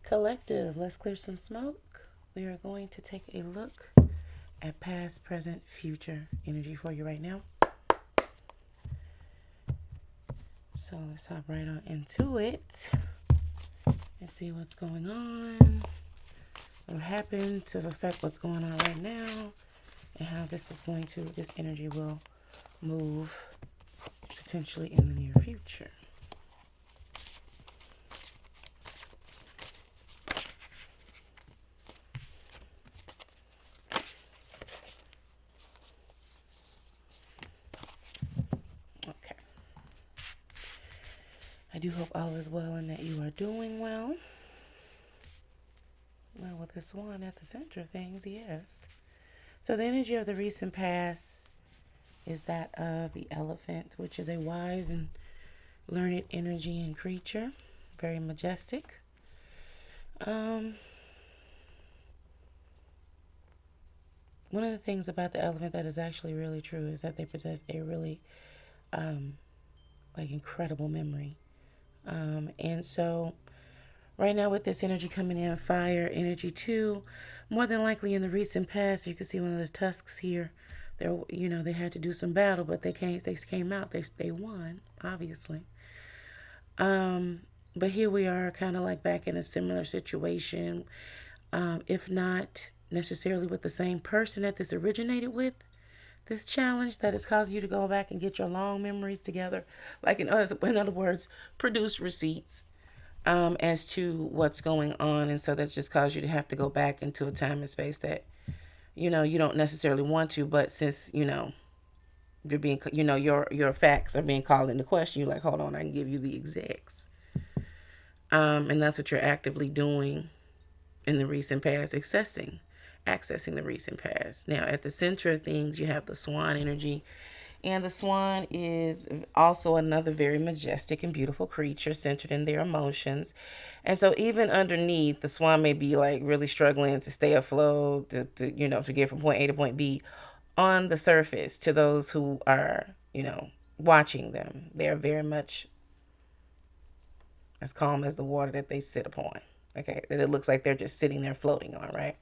Collective, let's clear some smoke. We are going to take a look at past, present, future energy for you right now. So let's hop right on into it and see what's going on, what happened to affect what's going on right now, and how this energy will move potentially in the near future. Okay. I do hope all is well and that you are doing well. Well, with the swan at the center of things, yes. So the energy of the recent past is that of the elephant, which is a wise and learned energy and creature, very majestic. One of the things about the elephant that is actually really true is that they possess a really incredible memory. And so right now with this energy coming in, fire energy too, more than likely in the recent past, you can see one of the tusks here. They had to do some battle, but they came out, they won, obviously. But here we are kind of like back in a similar situation, if not necessarily with the same person that this originated with, this challenge that has caused you to go back and get your long memories together. Like in other words, produce receipts as to what's going on. And so that's just caused you to have to go back into a time and space that, you don't necessarily want to, but since, you're being, your facts are being called into question, you're like, hold on, I can give you the exacts. And that's what you're actively doing in the recent past, accessing the recent past. Now, at the center of things, you have the swan energy. And the swan is also another very majestic and beautiful creature centered in their emotions. And so even underneath, the swan may be like really struggling to stay afloat, to get from point A to point B. On the surface, to those who are, watching them, they are very much as calm as the water that they sit upon. Okay, that it looks like they're just sitting there floating on, right?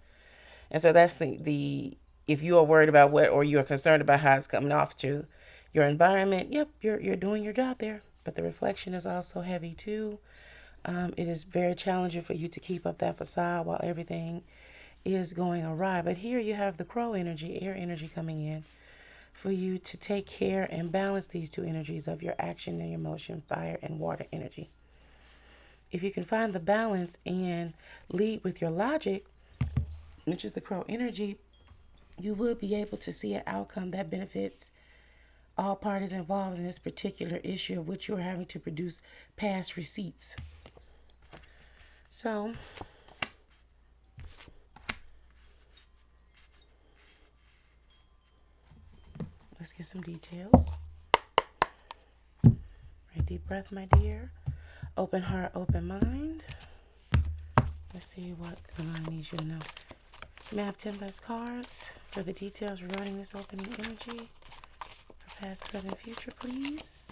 And so that's the if you are worried about what, or you're concerned about how it's coming off to your environment, yep, you're doing your job there. But the reflection is also heavy too. It is very challenging for you to keep up that facade while everything is going awry. But here you have the crow energy, air energy coming in for you to take care and balance these two energies of your action and your motion, fire and water energy. If you can find the balance and lead with your logic, which is the crow energy, you will be able to see an outcome that benefits all parties involved in this particular issue of which you are having to produce past receipts. So, let's get some details. Right, deep breath, my dear. Open heart, open mind. Let's see what the line needs you to know. You may have 10 best cards for the details regarding this opening energy. For past, present, future, please.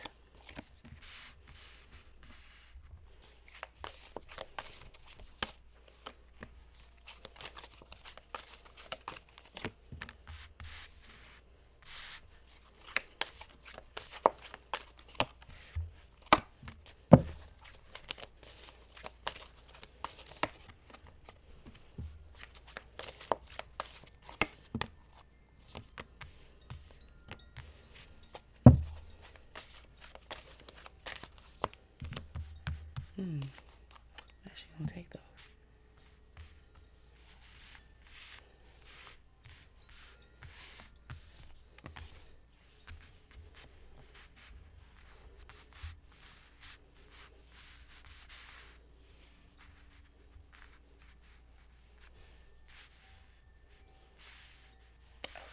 Actually gonna take those.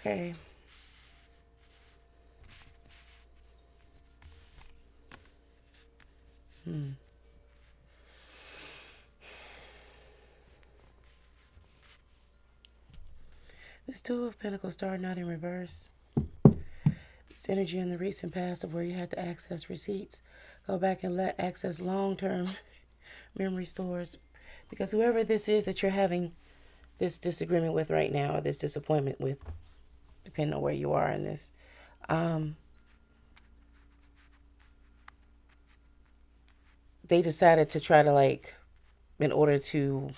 Okay. This Two of Pentacles starting out in reverse. It's energy in the recent past of where you had to access receipts. Go back and access long-term memory stores. Because whoever this is that you're having this disagreement with right now, or this disappointment with, depending on where you are in this, they decided to try to, like, in order to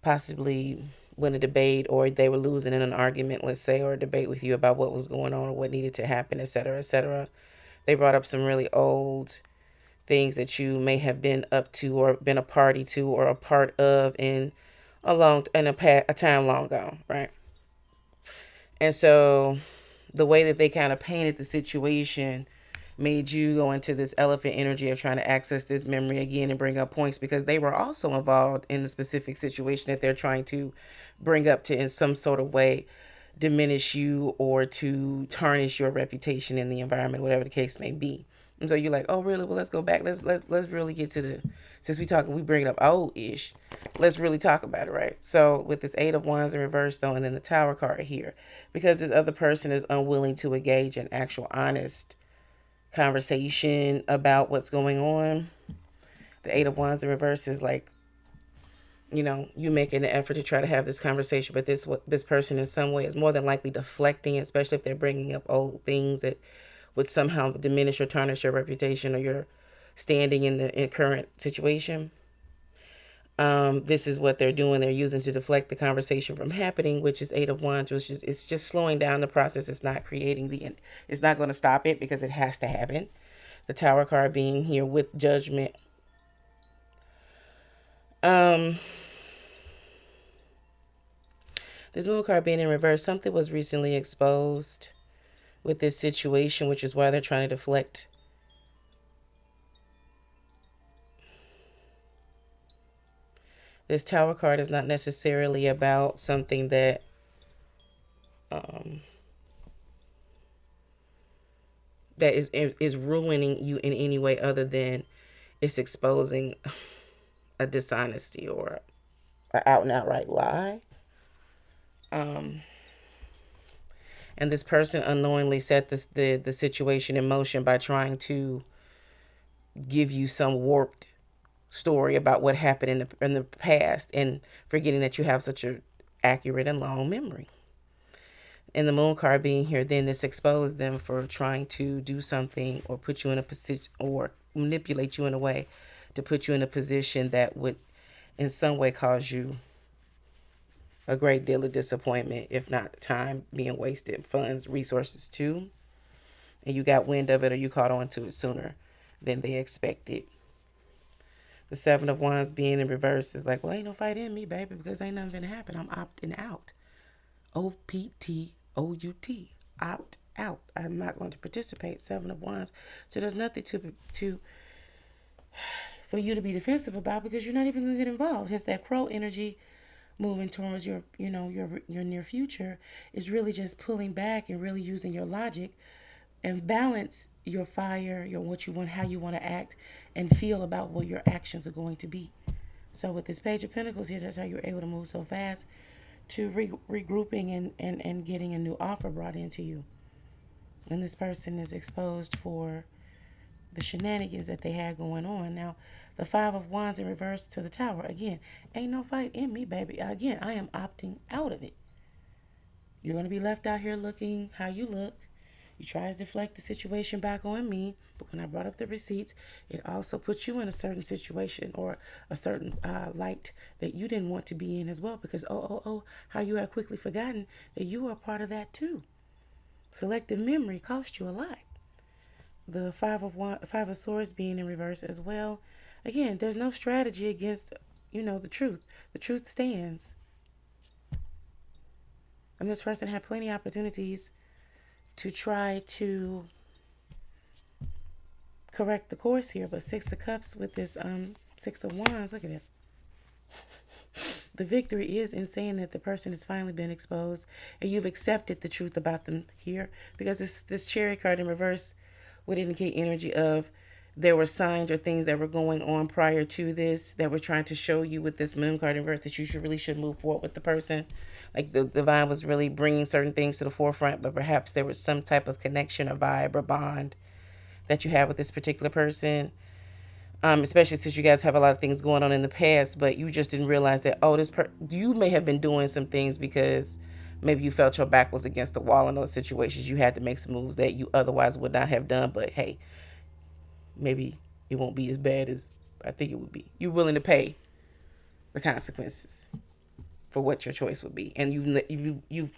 possibly win a debate, or they were losing in an argument, let's say, or a debate with you about what was going on or what needed to happen, etc., etc. They brought up some really old things that you may have been up to or been a party to or a part of a time long ago, right? And so the way that they kind of painted the situation made you go into this elephant energy of trying to access this memory again and bring up points, because they were also involved in the specific situation that they're trying to bring up to, in some sort of way, diminish you or to tarnish your reputation in the environment, whatever the case may be. And so you're like, oh really? Well, let's go back. Let's really get to the, since we bring it up old ish, let's really talk about it, right? So with this Eight of Wands in reverse though, and then the Tower card here, because this other person is unwilling to engage in actual honest conversation about what's going on. The Eight of Wands in reverse is like, you making an effort to try to have this conversation, but this person in some way is more than likely deflecting, especially if they're bringing up old things that would somehow diminish or tarnish your reputation or your standing in the current situation. This is what they're doing. They're using to deflect the conversation from happening, which is Eight of Wands, which is, it's just slowing down the process. It's not it's not going to stop it because it has to happen. The Tower card being here with Judgment. This Moon card being in reverse, something was recently exposed with this situation, which is why they're trying to deflect. This Tower card is not necessarily about something that that is ruining you in any way, other than it's exposing a dishonesty or an out and outright lie. And this person unknowingly set the situation in motion by trying to give you some warped story about what happened in the past, and forgetting that you have such a accurate and long memory. And the Moon card being here, then this exposed them for trying to do something or put you in a position or manipulate you in a way to put you in a position that would in some way cause you a great deal of disappointment, if not time being wasted, funds, resources too. And you got wind of it, or you caught on to it sooner than they expected. The Seven of Wands being in reverse is like, well, ain't no fight in me, baby, because ain't nothing gonna happen. I'm opting out. OPTOUT. Opt out. I'm not going to participate. Seven of Wands. So there's nothing to for you to be defensive about, because you're not even going to get involved. Hence that crow energy moving towards your near future is really just pulling back and really using your logic and balance your fire, your what you want, how you want to act and feel about what your actions are going to be. So with this Page of Pentacles here, that's how you're able to move so fast to regrouping and getting a new offer brought into you. And this person is exposed for the shenanigans that they had going on. Now, the Five of Wands in reverse to the Tower. Again, ain't no fight in me, baby. Again, I am opting out of it. You're going to be left out here looking how you look. You try to deflect the situation back on me, but when I brought up the receipts, it also put you in a certain situation or a certain light that you didn't want to be in as well, because, how you had quickly forgotten that you were a part of that too. Selective memory cost you a lot. The Five of Swords being in reverse as well. Again, there's no strategy against, the truth. The truth stands. And this person had plenty of opportunities to try to correct the course here, but Six of Cups with this Six of Wands, look at it. The victory is in saying that the person has finally been exposed and you've accepted the truth about them here, because this Chariot card in reverse would indicate energy of there were signs or things that were going on prior to this that were trying to show you with this Moon card in reverse that you really should move forward with the person. Like the divine was really bringing certain things to the forefront, but perhaps there was some type of connection or vibe or bond that you have with this particular person. Especially since you guys have a lot of things going on in the past, but you just didn't realize that, oh, you may have been doing some things because maybe you felt your back was against the wall in those situations. You had to make some moves that you otherwise would not have done, but hey, maybe it won't be as bad as I think it would be. You're willing to pay the consequences for what your choice would be, and you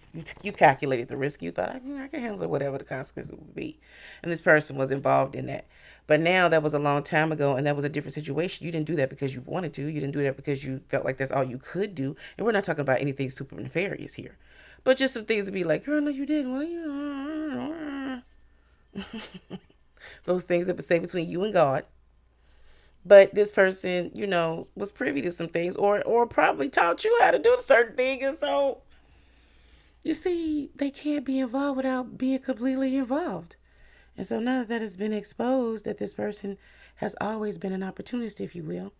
calculated the risk. You thought I can handle whatever the consequences would be, and this person was involved in that. But now that was a long time ago, and that was a different situation. You didn't do that because you wanted to. You didn't do that because you felt like that's all you could do. And we're not talking about anything super nefarious here, but just some things to be like, girl, no, you didn't. Well, you those things that would say between you and God. But this person, was privy to some things, or probably taught you how to do a certain thing, and so you see, they can't be involved without being completely involved. And so now that has been exposed, that this person has always been an opportunist, if you will,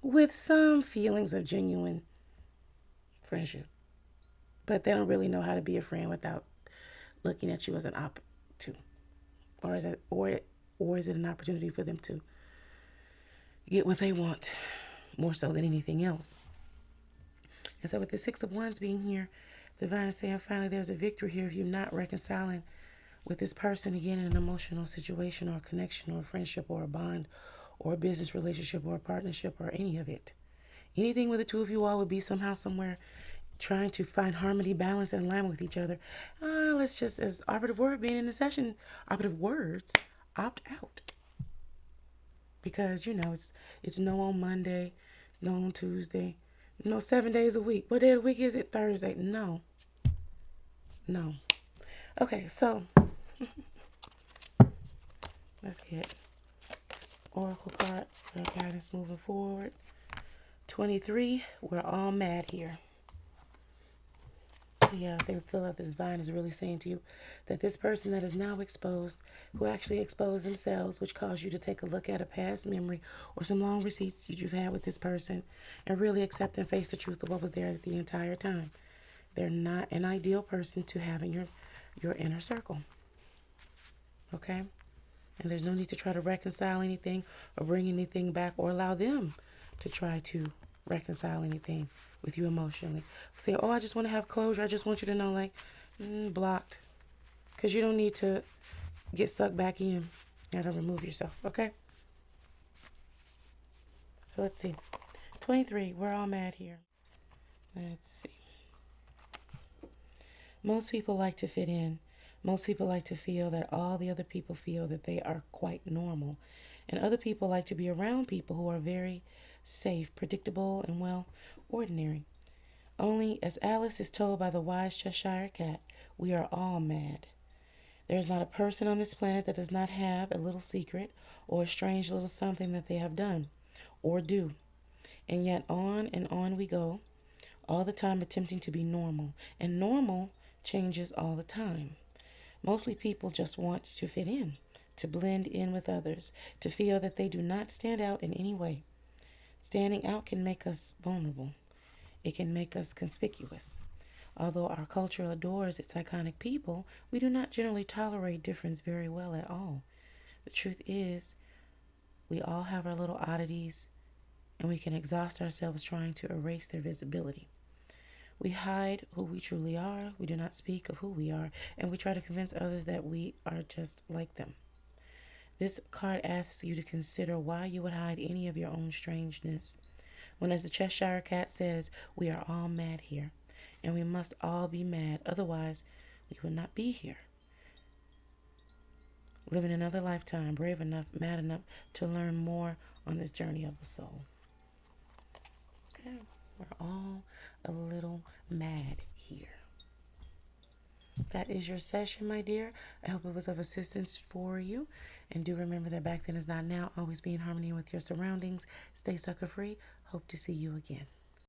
with some feelings of genuine friendship, but they don't really know how to be a friend without looking at you as an to, or is it an opportunity for them to get what they want more so than anything else? And so with the Six of Wands being here, the divine is saying finally there's a victory here if you're not reconciling with this person again in an emotional situation or a connection or a friendship or a bond or a business relationship or a partnership or any of it. Anything with the two of you all would be somehow, somewhere trying to find harmony, balance, and alignment with each other. Let's just, as operative word being in the session, operative words, opt out. Because, it's no on Monday, it's no on Tuesday, no 7 days a week. What day of the week is it? Thursday. No. Okay, so let's get Oracle card for guidance moving forward. 23, we're all mad here. Yeah, they feel like this divine is really saying to you that this person that is now exposed, who actually exposed themselves, which caused you to take a look at a past memory or some long receipts that you've had with this person and really accept and face the truth of what was there the entire time. They're not an ideal person to have in your inner circle. Okay? And there's no need to try to reconcile anything or bring anything back or allow them to try to reconcile anything with you emotionally. Say, oh, I just want to have closure. I just want you to know, like, blocked. Because you don't need to get sucked back in. You gotta remove yourself, okay? So let's see. 23, we're all mad here. Let's see. Most people like to fit in. Most people like to feel that all the other people feel that they are quite normal. And other people like to be around people who are very safe, predictable, and, well, ordinary. Only, as Alice is told by the wise Cheshire Cat, we are all mad. There is not a person on this planet that does not have a little secret or a strange little something that they have done or do. And yet on and on we go, all the time attempting to be normal. And normal changes all the time. Mostly people just want to fit in, to blend in with others, to feel that they do not stand out in any way. Standing out can make us vulnerable. It can make us conspicuous. Although our culture adores its iconic people, we do not generally tolerate difference very well at all. The truth is, we all have our little oddities, and we can exhaust ourselves trying to erase their visibility. We hide who we truly are, we do not speak of who we are, and we try to convince others that we are just like them. This card asks you to consider why you would hide any of your own strangeness. When, as the Cheshire Cat says, we are all mad here, and we must all be mad, otherwise we would not be here. Living another lifetime, brave enough, mad enough to learn more on this journey of the soul. Okay, we're all a little mad here. That is your session, my dear. I hope it was of assistance for you. And do remember that back then is not now. Always be in harmony with your surroundings. Stay sucker free. Hope to see you again.